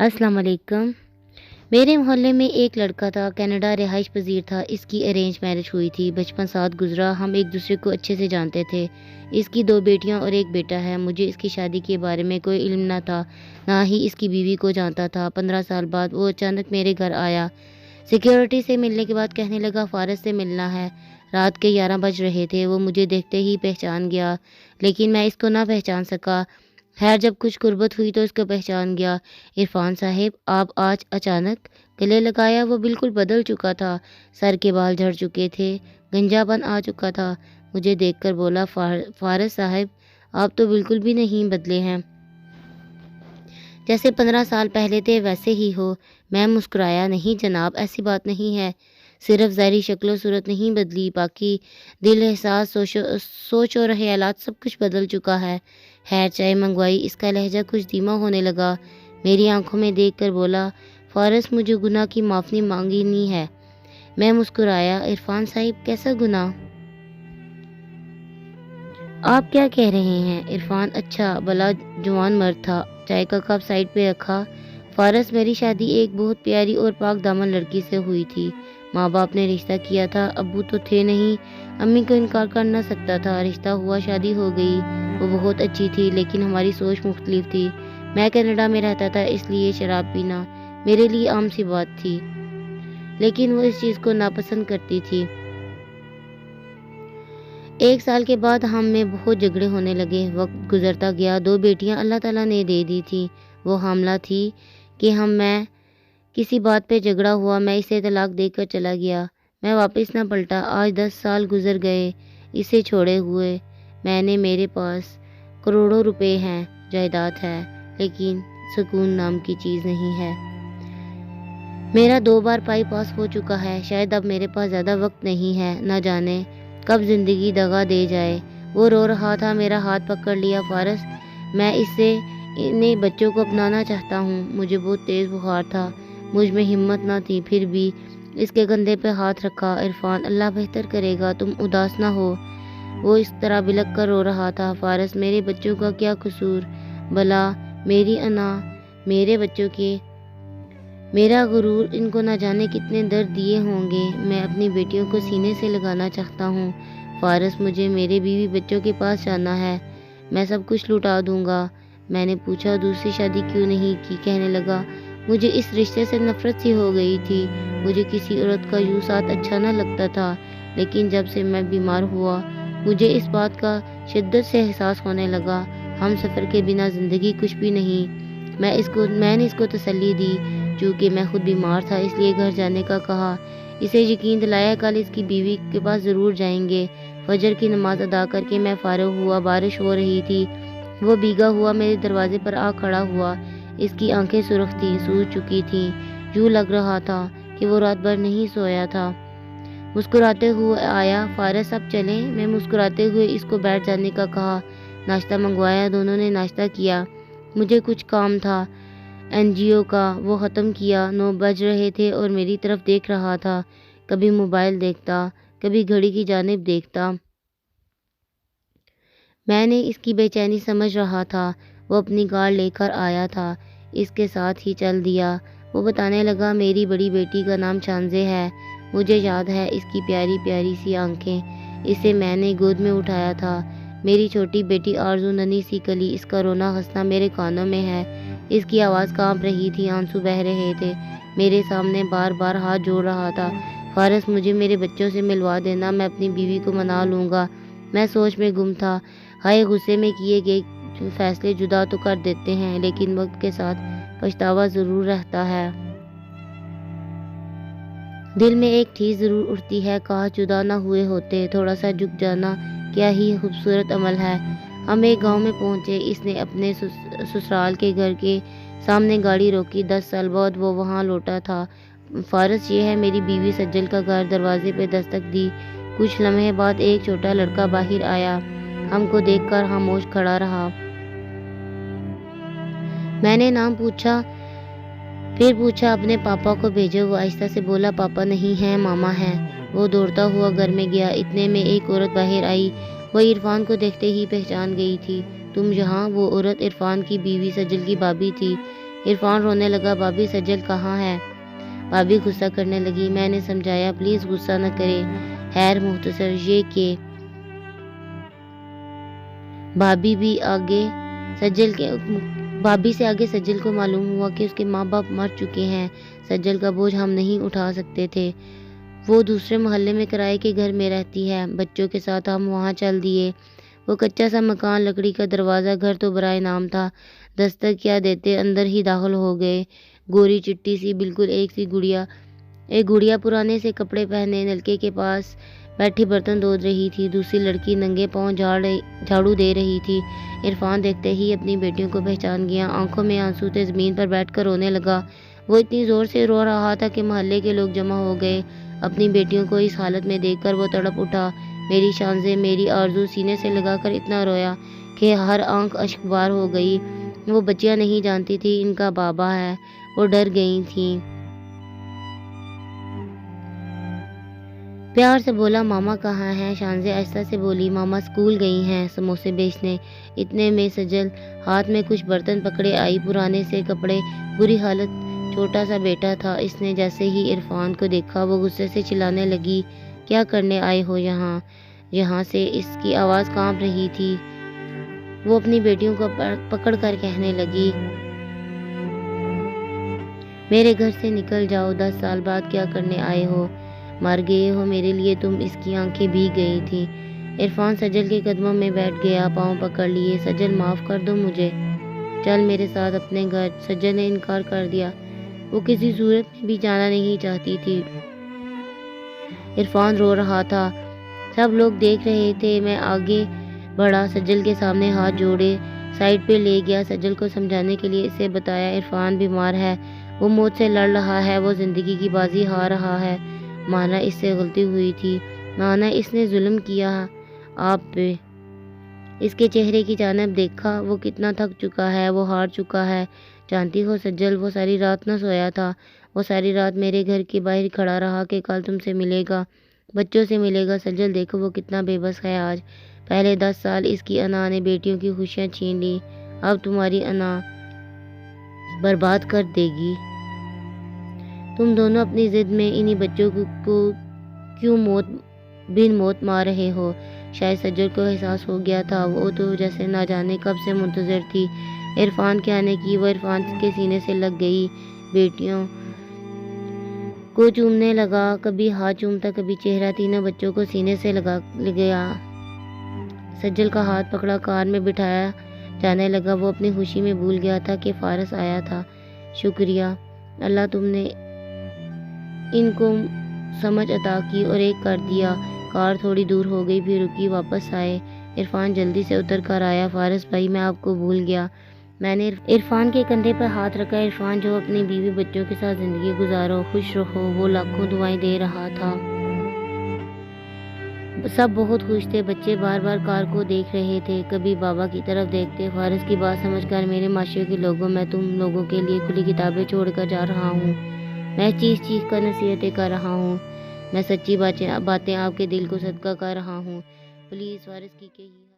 अस्सलाम वालेकुम। मेरे मोहल्ले में एक लड़का था, कनाडा रिहाइश पजीर था। इसकी अरेंज मैरिज हुई थी। बचपन साथ गुजरा, हम एक दूसरे को अच्छे से जानते थे। इसकी 2 बेटियां और 1 बेटा है। मुझे इसकी शादी के बारे में कोई इल्म ना था, ना ही इसकी बीवी को जानता था। 15 साल बाद वो अचानक मेरे घर आया। सिक्योरिटी से मिलने के बाद कहने लगा फारस से मिलना है। रात के 11 बज रहे थे। वो मुझे देखते ही पहचान गया, लेकिन मैं इसको ना पहचान सका। खैर जब कुछ कुर्बत हुई तो इसको पहचान गया। इरफान साहिब, आप आज अचानक? गले लगाया। वो बिल्कुल बदल चुका था। सर के बाल झड़ चुके थे, गंजापन आ चुका था। मुझे देखकर बोला, फारस साहिब, आप तो बिल्कुल भी नहीं बदले हैं, जैसे 15 साल पहले थे वैसे ही हो। मैं मुस्कुराया, नहीं जनाब, ऐसी बात नहीं है। सिर्फ ज़ाहिरी शक्ल सूरत नहीं बदली, बाकी दिल, एहसास, सोच और ख्यालात सब कुछ बदल चुका है। खैर चाय मंगवाई। इसका लहजा कुछ धीमा होने लगा। मेरी आंखों में देखकर बोला, फारस, मुझे गुनाह की माफ़ी मांगनी है। मैं मुस्कुराया। इरफान साहिब, कैसा गुनाह? आप क्या कह रहे हैं? इरफान अच्छा भला जवान मर्द था। चाय का कप साइड पे रखा। फारस, मेरी शादी एक बहुत प्यारी और पाक दामन लड़की से हुई थी। माँ बाप ने रिश्ता किया था, अब्बू तो थे नहीं, अम्मी को इनकार कर न सकता था। रिश्ता हुआ, शादी हो गई। वो बहुत अच्छी थी, लेकिन हमारी सोच मुख्तलिफ थी। मैं कनाडा में रहता था, इसलिए शराब पीना मेरे लिए आम सी बात थी, लेकिन वो इस चीज़ को नापसंद करती थी। 1 साल के बाद हम में बहुत झगड़े होने लगे। वक्त गुजरता गया। 2 बेटियां अल्लाह ताला ने दे दी थी। वो हामला थी कि मैं किसी बात पे झगड़ा हुआ, मैं इसे तलाक देकर चला गया। मैं वापस ना पलटा। आज 10 साल गुजर गए इसे छोड़े हुए। मेरे पास करोड़ों रुपए हैं, जायदाद है, लेकिन सुकून नाम की चीज़ नहीं है। मेरा 2 बार पाई पास हो चुका है। शायद अब मेरे पास ज़्यादा वक्त नहीं है, ना जाने कब जिंदगी दगा दे जाए। वो रो रहा था। मेरा हाथ पकड़ लिया। फारस, मैं इन्हें बच्चों को अपनाना चाहता हूँ। मुझे बहुत तेज़ बुखार था, मुझ में हिम्मत ना थी, फिर भी इसके कंधे पे हाथ रखा। इरफान, अल्लाह बेहतर करेगा, तुम उदास ना हो। वो इस तरह बिलक कर रो रहा था। फारस, मेरे बच्चों का क्या कसूर भला? मेरी अना, मेरे बच्चों के, मेरा गुरूर, इनको ना जाने कितने दर्द दिए होंगे। मैं अपनी बेटियों को सीने से लगाना चाहता हूँ। फारस, मुझे मेरे बीवी बच्चों के पास जाना है, मैं सब कुछ लुटा दूंगा। मैंने पूछा, दूसरी शादी क्यों नहीं की? कहने लगा, मुझे इस रिश्ते से नफरत सी हो गई थी। मुझे किसी औरत का यूं साथ अच्छा न लगता था, लेकिन जब से मैं बीमार हुआ मुझे इस बात का शिद्दत से एहसास होने लगा। हम सफ़र के बिना ज़िंदगी कुछ भी नहीं। मैंने इसको तसल्ली दी। चूँकि मैं खुद बीमार था, इसलिए घर जाने का कहा। इसे यकीन दिलाया, कल इसकी बीवी के पास ज़रूर जाएंगे। फजर की नमाज अदा करके मैं फारिग हुआ। बारिश हो रही थी। वो भीगा हुआ मेरे दरवाजे पर आ खड़ा हुआ। इसकी आंखें सुर्ख थीं, सूज चुकी थीं। यूँ लग रहा था कि वो रात भर नहीं सोया था। मुस्कुराते हुए आया। फारस, अब चलें? मैं मुस्कुराते हुए इसको बैठ जाने का कहा। नाश्ता मंगवाया। दोनों ने नाश्ता किया। मुझे कुछ काम था एनजीओ का, वो ख़त्म किया। 9 बज रहे थे और मेरी तरफ देख रहा था। कभी मोबाइल देखता, कभी घड़ी की जानिब देखता। मैंने इसकी बेचैनी समझ रहा था। वो अपनी कार लेकर आया था, इसके साथ ही चल दिया। वो बताने लगा, मेरी बड़ी बेटी का नाम शानज़े है। मुझे याद है इसकी प्यारी प्यारी सी आंखें। इसे मैंने गोद में उठाया था। मेरी छोटी बेटी आरज़ू, नन्ही सी कली, इसका रोना हंसना मेरे कानों में है। इसकी आवाज़ कांप रही थी, आंसू बह रहे थे। मेरे सामने बार बार हाथ जोड़ रहा था। फारस, मुझे मेरे बच्चों से मिलवा देना, मैं अपनी बीवी को मना लूँगा। मैं सोच में गुम था। हाय, गुस्से में किए गए फैसले जुदा तो कर देते हैं, लेकिन वक्त के साथ पछतावा ज़रूर रहता है। दिल में एक ठेस ज़रूर उठती है, काश जुदा ना हुए होते। थोड़ा सा झुक जाना क्या ही खूबसूरत अमल है। हम एक गांव में पहुंचे। इसने अपने ससुराल के घर के सामने गाड़ी रोकी। 10 साल बाद वो वहां लौटा था। फारस, ये है मेरी बीवी सज्जल का घर। दरवाजे पे दस्तक दी। कुछ लम्हे बाद एक छोटा लड़का बाहर आया। हमको देखकर खामोश खड़ा रहा। मैंने नाम पूछा, फिर पूछा, अपने पापा को भेजो। वो आहिस्ता से बोला, पापा नहीं है, मामा है। वो दौड़ता हुआ घर में गया। इतने में एक औरत बाहर आई। वो इरफान को देखते ही पहचान गई थी। तुम यहाँ? वो औरत इरफान की बीवी सज्जल की भाभी थी। عرفان رونے لگا، بھابھی سجل کہاں ہے؟ بھابھی غصہ کرنے لگی۔ میں نے سمجھایا پلیز غصہ نہ کرے۔ خیر مختصر یہ کہ بھابھی سے آگے سجل کو معلوم ہوا کہ اس کے ماں باپ مر چکے ہیں۔ سجل کا بوجھ ہم نہیں اٹھا سکتے تھے۔ وہ دوسرے محلے میں کرائے کے گھر میں رہتی ہے۔ بچوں کے ساتھ ہم وہاں چل دیے۔ وہ کچا سا مکان، لکڑی کا دروازہ، گھر تو برائے نام تھا۔ دستک کیا دیتے اندر ہی داخل ہو گئے۔ گوری چٹی سی بالکل ایک گڑیا پرانے سے کپڑے پہنے نلکے کے پاس بیٹھی برتن دھو رہی تھی، دوسری لڑکی ننگے پاؤں جھاڑو دے رہی تھی۔ عرفان دیکھتے ہی اپنی بیٹیوں کو پہچان گیا، آنکھوں میں آنسو تھے، زمین پر بیٹھ کر رونے لگا۔ وہ اتنی زور سے رو رہا تھا کہ محلے کے لوگ جمع ہو گئے۔ اپنی بیٹیوں کو اس حالت میں دیکھ کر وہ تڑپ اٹھا۔ میری شانزیں، میری آرزو سینے سے لگا کر اتنا رویا کہ ہر آنکھ اشک بار ہو گئی۔ وہ بچیاں نہیں جانتی تھی ان کا بابا ہے، وہ ڈر گئی تھیں۔ پیار سے بولا ماما کہاں ہیں؟ شانزیں آہستہ سے بولی ماما اسکول گئی ہیں سموسے بیچنے۔ اتنے میں سجل ہاتھ میں کچھ برتن پکڑے آئی، پرانے سے کپڑے، بری حالت، چھوٹا سا بیٹا تھا۔ اس نے جیسے ہی عرفان کو دیکھا وہ غصے سے چلانے لگی، کیا کرنے آئے ہو یہاں سے؟ اس کی آواز کانپ رہی تھی۔ وہ اپنی بیٹیوں کو پکڑ کر کہنے لگی میرے گھر سے نکل جاؤ، 10 سال بعد کیا کرنے آئے ہو؟ مر گئے ہو میرے لیے تم؟ اس کی آنکھیں بھیگ گئی تھیں۔ عرفان سجل کے قدموں میں بیٹھ گیا، پاؤں پکڑ لیے۔ سجل معاف کر دو مجھے، چل میرے ساتھ اپنے گھر۔ سجل نے انکار کر دیا، وہ کسی صورت میں بھی جانا نہیں چاہتی تھی۔ عرفان رو رہا تھا، سب لوگ دیکھ رہے تھے۔ میں آگے بڑھا، سجل کے سامنے ہاتھ جوڑے سائڈ پہ لے گیا، سجل کو سمجھانے کے لیے اسے بتایا عرفان بیمار ہے، وہ موت سے لڑ رہا ہے، وہ زندگی کی بازی ہار رہا ہے۔ مانا اس سے غلطی ہوئی تھی، مانا اس نے ظلم کیا آپ پہ۔ اس کے چہرے کی جانب دیکھا، وہ کتنا تھک چکا ہے، وہ ہار چکا ہے۔ جانتی ہو سجل، وہ ساری رات نہ سویا تھا، وہ ساری رات میرے گھر کے باہر کھڑا رہا کہ کل تم سے ملے گا، بچوں سے ملے گا۔ سجل دیکھو وہ کتنا بے بس ہے آج۔ پہلے 10 سال اس کی انا نے بیٹیوں کی خوشیاں چھین لی، اب تمہاری انا برباد کر دے گی۔ تم دونوں اپنی ضد میں انہی بچوں کو کیوں بن موت مار رہے ہو؟ شاید سجل کو احساس ہو گیا تھا، وہ تو جیسے نہ جانے کب سے منتظر تھی عرفان کے آنے کی۔ وہ عرفان کے سینے سے لگ گئی، بیٹیوں کو چومنے لگا، کبھی ہاتھ چومتا کبھی چہرہ، تینوں بچوں کو سینے سے لگا گیا۔ سجل کا ہاتھ پکڑا کار میں بٹھایا جانے لگا۔ وہ اپنی خوشی میں بھول گیا تھا کہ فارس آیا تھا۔ شکریہ اللہ، تم نے ان کو سمجھ عطا کی اور ایک کر دیا۔ کار تھوڑی دور ہو گئی، پھر رکی، واپس آئے۔ عرفان جلدی سے اتر کر آیا، فارس بھائی میں آپ کو بھول گیا۔ میں نے عرفان کے کندھے پر ہاتھ رکھا۔ عرفان جو اپنی بیوی بچوں کے ساتھ زندگی گزارو، خوش رہو، وہ لاکھوں دعائیں دے رہا تھا۔ سب بہت خوش تھے، بچے بار بار کار کو دیکھ رہے تھے، کبھی بابا کی طرف دیکھتے۔ فارس کی بات سمجھ کر میرے معاشرے کے لوگوں، میں تم لوگوں کے لیے کھلی کتابیں چھوڑ کر جا رہا ہوں، میں چیخ چیخ کر نصیحتیں کر رہا ہوں، میں سچی باتیں آپ کے دل کو صدقہ کر رہا ہوں، پلیز فارس کی کہی